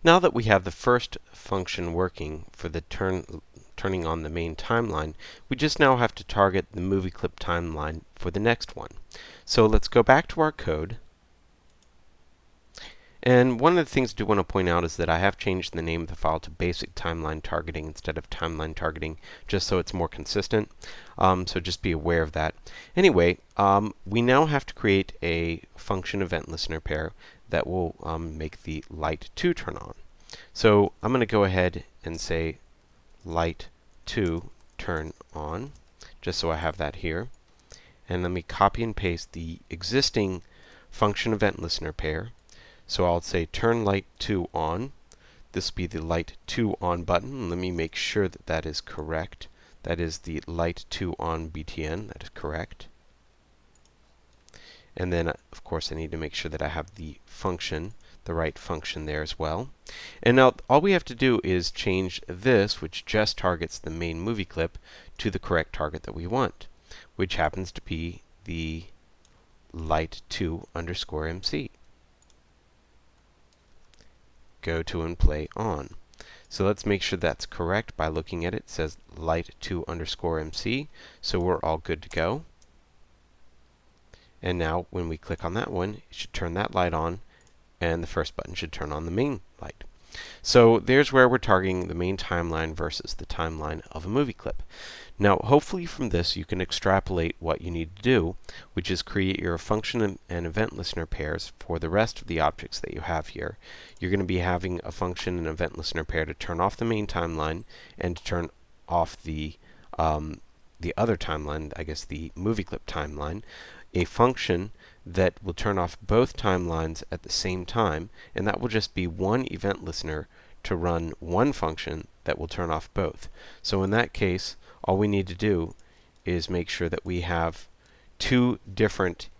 Now that we have the first function working for the turning on the main timeline, we just now have to target the movie clip timeline for the next one. So let's go back to our code. And one of the things I do want to point out is that I have changed the name of the file to basic timeline targeting instead of timeline targeting, just so it's more consistent. So just be aware of that. Anyway, we now have to create a function event listener pair that will make the light 2 turn on. So I'm going to go ahead and say light 2 turn on, just so I have that here. And let me copy and paste the existing function event listener pair. So I'll say turn light 2 on. This will be the light 2 on button. Let me make sure that that is correct. That is the light 2 on BTN. That is correct. And then, of course, I need to make sure that I have the function, the right function there as well. And now all we have to do is change this, which just targets the main movie clip, to the correct target that we want, which happens to be the light 2 underscore MC. Go to and play on. So let's make sure that's correct by looking at it. It says light 2 underscore MC, so we're all good to go. And now when we click on that one, it should turn that light on, and the first button should turn on the main light. So there's where we're targeting the main timeline versus the timeline of a movie clip. Now hopefully from this you can extrapolate what you need to do, which is create your function and event listener pairs for the rest of the objects that you have here. You're going to be having a function and event listener pair to turn off the main timeline and to turn off the other timeline, I guess the movie clip timeline, a function that will turn off both timelines at the same time, and that will just be one event listener to run one function that will turn off both. So in that case, all we need to do is make sure that we have two different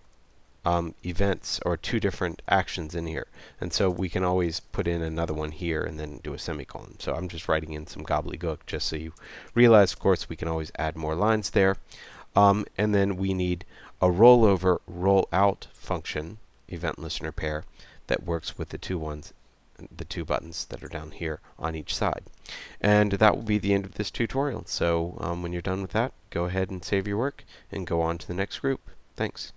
events or two different actions in here. And so we can always put in another one here and then do a semicolon. So I'm just writing in some gobbledygook just so you realize, of course, we can always add more lines there. And then we need a rollover rollout function, event listener pair, that works with the two buttons that are down here on each side. And that will be the end of this tutorial. So when you're done with that, go ahead and save your work and go on to the next group. Thanks.